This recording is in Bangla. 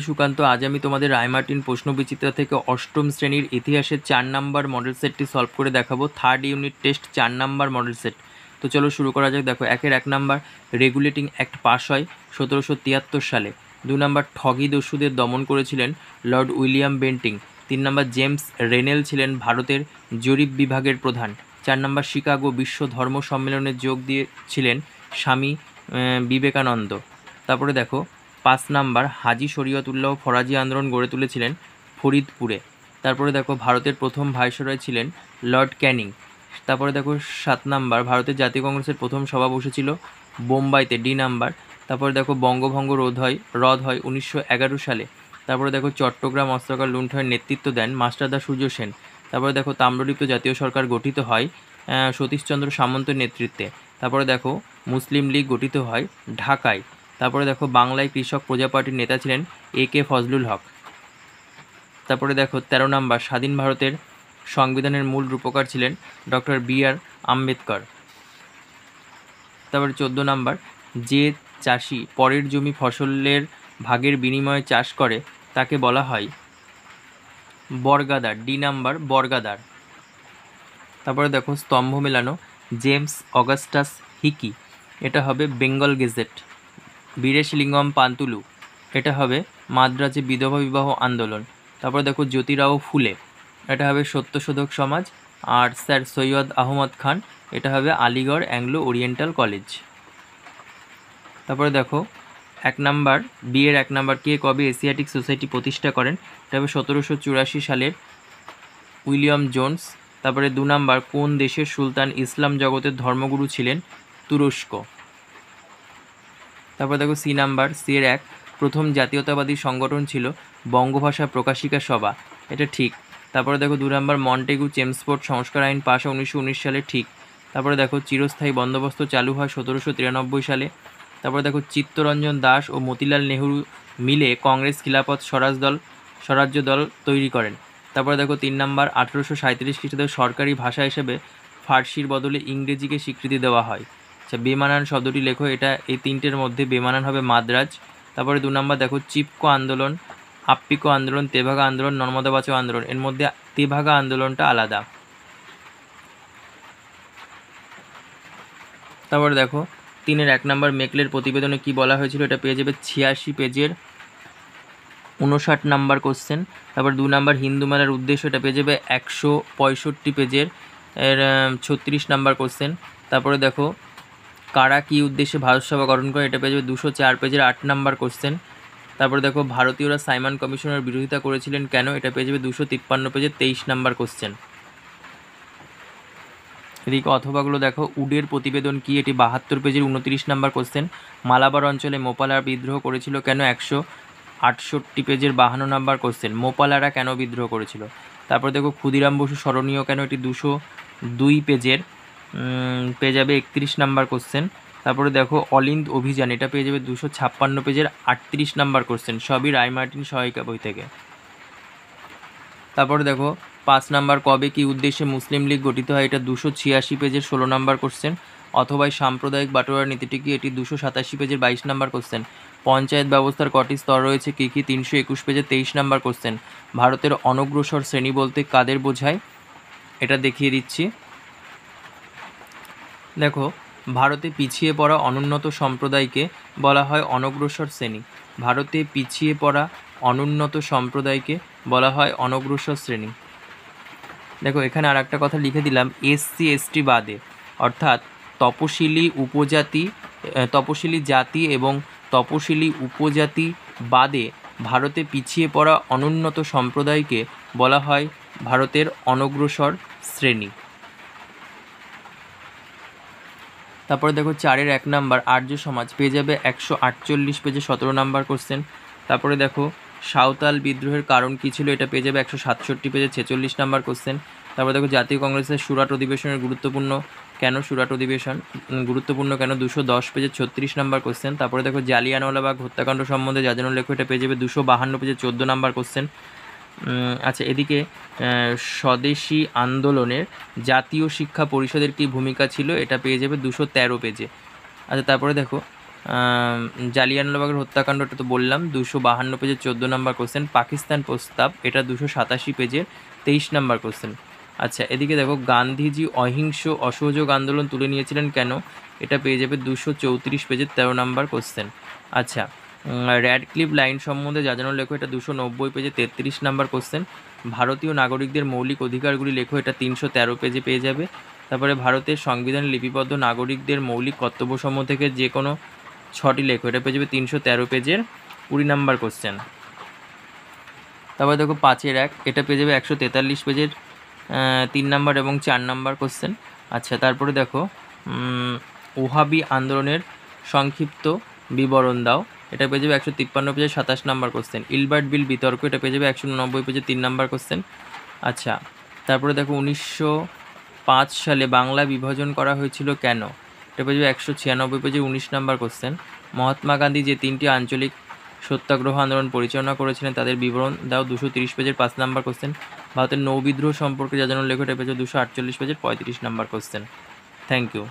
সুকান্ত, আজ আমি তোমাদের রায়মার্টিন প্রশ্নবিচিত্রা থেকে অষ্টম শ্রেণীর ইতিহাসের 4 নাম্বার মডেল সেটটি সলভ করে দেখাবো। Third unit test 4 number model set. তো চলো শুরু করা যাক। দেখো, 1 নাম্বার রেগুলেটিং অ্যাক্ট পাস হয় 1773 সালে। 2 নাম্বার ঠগি দস্যুদের দমন করেছিলেন Lord William Bentinck. 3 number James Rennell ছিলেন ভারতের জরিপ বিভাগের প্রধান। 4 নাম্বার শিকাগো বিশ্ব ধর্ম সম্মেলনে যোগ দিয়েছিলেন স্বামী বিবেকানন্দ। তারপরে দেখো 5 নাম্বার হাজি শরীয়তুল্লাহ ফরাজি আন্দোলন গড়ে তুলেছিলেন ফরিদপুরে। তারপরে দেখো ভারতের প্রথম ভাইসরয় ছিলেন লর্ড ক্যানিং। তারপরে দেখো 7 নাম্বার ভারতের জাতীয় কংগ্রেসের প্রথম সভা বসেছিল বোম্বাইতে, ডি নাম্বার। তারপরে দেখো বঙ্গভঙ্গ রদ হয় 1911 সালে। তারপরে দেখো চট্টগ্রাম অস্ত্রাগার লুণ্ঠনের নেতৃত্ব দেন মাস্টারদা সূর্য সেন। তারপরে দেখো তাম্রলিপ্ত জাতীয় সরকার গঠিত হয় সতীশচন্দ্র সামন্তের নেতৃত্বে। তারপরে দেখো মুসলিম লীগ গঠিত হয় ঢাকায়। তারপরে দেখো বাংলায় কৃষক প্রজা পার্টির নেতা ছিলেন A.K. ফজলুল হক। তারপরে দেখো 13 নাম্বার স্বাধীন ভারতের সংবিধানের মূল রূপকার ছিলেন ডক্টর B.R. আম্বেদকর। তারপরে 14 নাম্বার যে চাষি পরের জমি ফসলের ভাগের বিনিময়ে চাষ করে তাকে বলা হয় বর্গাদার, ডি নাম্বার বর্গাদার। তারপরে দেখো স্তম্ভ মেলানো জেমস অগাস্টাস হিকি, এটা হবে বেঙ্গল গেজেট। বীরেশলিঙ্গম পান্তুলু, এটা হবে মাদ্রাজে বিধবা বিবাহ আন্দোলন। তারপরে দেখো জ্যোতিরাও ফুলে, এটা হবে সত্যশোধক সমাজ। আর স্যার সৈয়দ আহমদ খান, এটা হবে আলিগড় অ্যাংলো ওরিয়েন্টাল কলেজ। তারপরে দেখো 1 নাম্বার বিয়ের 1 নাম্বার কে কবে এশিয়াটিক সোসাইটি প্রতিষ্ঠা করেন, এটা হবে 1784 সালের উইলিয়াম জোন্স। তারপরে 2 নাম্বার কোন দেশের সুলতান ইসলাম জগতের ধর্মগুরু ছিলেন, তুরস্ক। তারপর দেখো সি নাম্বার সির 1 প্রথম জাতীয়তাবাদী সংগঠন ছিল বঙ্গভাষা প্রকাশিকা সভা, এটা ঠিক। তারপরে দেখো 2 নাম্বার মন্টেগু চেমসফোর্ড সংস্কার আইন পাশ হয় 1919 সালে, ঠিক। তারপরে দেখো চিরস্থায়ী বন্দোবস্ত চালু হয় 1793 সালে। তারপরে দেখো চিত্তরঞ্জন দাস ও মতিলাল নেহরু মিলে কংগ্রেস খিলাফত স্বরাজ্য দল তৈরি করেন। তারপরে দেখো 3 নাম্বার 1837 খ্রিস্টাব্দে সরকারি ভাষা হিসেবে ফার্সির বদলে ইংরেজিকে স্বীকৃতি দেওয়া হয়। আচ্ছা, বেমানান শব্দটি লেখো, এটা এই তিনটের মধ্যে বেমানান হবে মাদ্রাজ। তারপরে 2 নাম্বার দেখো চিপকো আন্দোলন, আপ্পিকো আন্দোলন, তেভাগা আন্দোলন, নর্মদা বাঁচাও আন্দোলন, এর মধ্যে তেভাগা আন্দোলনটা আলাদা। তারপরে দেখো 3-এর 1 নাম্বার মেকলের প্রতিবেদনে কি বলা হয়েছিল, এটা পেয়ে যাবে 86 পেজের 59 নাম্বার কোশ্চেন। তারপর 2 নাম্বার হিন্দু মেলার উদ্দেশ্য, এটা পেয়ে যাবে 165 পেজের 36 নাম্বার কোশ্চেন। তারপরে দেখো কারা কী উদ্দেশ্যে ভারত সভা গঠন করে, এটা পেয়ে যাবে 204 পেজের 8 নাম্বার কোশ্চেন। তারপরে দেখো ভারতীয়রা সাইমন কমিশনের বিরোধিতা করেছিলেন কেন, এটা পেয়ে যাবে 253 পেজের 23 নাম্বার কোশ্চেন। এদিকে অথবাগুলো দেখো উডের প্রতিবেদন কি, এটি 72 পেজের 29 নাম্বার কোশ্চেন। মালাবার অঞ্চলে মোপালার বিদ্রোহ করেছিল কেন, 168 পেজের 52 নাম্বার কোশ্চেন। মোপালারা কেন বিদ্রোহ করেছিল। তারপর দেখো ক্ষুদিরাম বসু স্মরণীয় কেন, এটি 202 পেজের পেয়ে যাবে 31 নাম্বার কোশ্চেন। তারপরে দেখো অলিন্দ অভিযান, এটা পেয়ে যাবে 256 পেজের 38 নাম্বার কোশ্চেন, সবই রায়মার্টিন সহায়িকা বই থেকে। তারপরে দেখো 5 নাম্বার কবে কি উদ্দেশ্যে মুসলিম লীগ গঠিত হয়, এটা 286 পেজের 16 নাম্বার কোশ্চেন। অথবা সাম্প্রদায়িক বাটোয়ারা নীতিটি কি, এটি 287 পেজের 22 নাম্বার কোশ্চেন। পঞ্চায়েত ব্যবস্থার কটি স্তর রয়েছে কী কী, 321 পেজের 23 নাম্বার কোশ্চেন। ভারতের অনগ্রসর শ্রেণী বলতে কাদের বোঝায়, এটা দেখিয়ে দিচ্ছি। দেখো ভারতে পিছিয়ে পড়া অনুন্নত সম্প্রদায়কে বলা হয় অনগ্রসর শ্রেণী। ভারতে পিছিয়ে পড়া অনুন্নত সম্প্রদায়কে বলা হয় অনগ্রসর শ্রেণী। দেখো এখানে আর একটা কথা লিখে দিলাম, SC ST বাদে, অর্থাৎ তপশিলি জাতি এবং তপশিলি উপজাতি বাদে ভারতে পিছিয়ে পড়া অনুন্নত সম্প্রদায়কে বলা হয় ভারতের অনগ্রসর শ্রেণী। তারপরে দেখো 4-এর 1 নাম্বার আর্য সমাজ পেয়ে যাবে 148 পেজে 17 নাম্বার কোশ্চেন। তারপরে দেখো সাঁওতাল বিদ্রোহের কারণ কী ছিল, এটা পেয়ে যাবে 167 পেজে 46 নাম্বার কোশ্চেন। তারপরে দেখো জাতীয় কংগ্রেসের সুরাট অধিবেশনের গুরুত্বপূর্ণ কেন, 210 পেজে 36 নাম্বার কোশ্চেন। তারপরে দেখো জালিয়ানওয়ালাবাগ হত্যাকাণ্ড সম্বন্ধে যাজনের লেখ, এটা পেয়ে যাবে 252 পেজে 14 নাম্বার কোশ্চেন। আচ্ছা, এদিকে স্বদেশী আন্দোলনের জাতীয় শিক্ষা পরিষদের কী ভূমিকা ছিল, এটা পেয়ে যাবে 213 পেজে। আচ্ছা, তারপরে দেখো জালিয়ানওয়ালাবাগের হত্যাকাণ্ড, এটা তো বললাম। 252 পেজের 14 নম্বর কোশ্চেন। পাকিস্তান প্রস্তাব, এটা 287 পেজের 23 নম্বর কোশ্চেন। আচ্ছা, এদিকে দেখো, গান্ধীজি অহিংস অসহযোগ আন্দোলন তুলে নিয়েছিলেন কেন, এটা পেয়ে যাবে 234 পেজের 13 নম্বর কোশ্চেন। আচ্ছা, র্যাডক্লিফ লাইন সম্বন্ধে যাজানো লেখো, এটা 290 পেজে 33 নম্বর কোশ্চেন। ভারতীয় নাগরিকদের মৌলিক অধিকারগুলি লেখো, এটা 313 পেজে পেয়ে যাবে। তারপরে ভারতের সংবিধানে লিপিবদ্ধ নাগরিকদের মৌলিক কর্তব্যসমূহ থেকে যে কোনো 6টি লেখো, এটা পেয়ে যাবে 313 পেজের 20 নম্বর কোশ্চেন। তারপরে দেখো 5-1, এটা পেয়ে যাবে 143 পেজের 3 নম্বর এবং 4 নম্বর কোশ্চেন। আচ্ছা, তারপরে দেখো ওহাবি আন্দোলনের সংক্ষিপ্ত বিবরণ দাও, এটা পেয়ে যাবে 153 পেজের 27 নম্বর কোশ্চেন। ইলবার্ট বিল বিতর্ক, এটা পেয়ে যাবে 190 পেজের 3 নম্বর কোশ্চেন। আচ্ছা, তারপরে দেখো 1905 সালে বাংলা বিভাজন করা হয়েছিল কেন, এটা পেয়ে যাবে 196 পেজের 19 নম্বর কোশ্চেন। মহাত্মা গান্ধী যে 3টি আঞ্চলিক সত্যাগ্রহ আন্দোলন পরিচালনা করেছিলেন তাদের বিবরণ দাও, 230 পেজের 5 নম্বর কোশ্চেন। ভারতের নৌ বিদ্রোহ সম্পর্কে জানানো লেখো, এটা পেয়ে যাবে 248 পেজের 35 নম্বর কোশ্চেন। Thank you.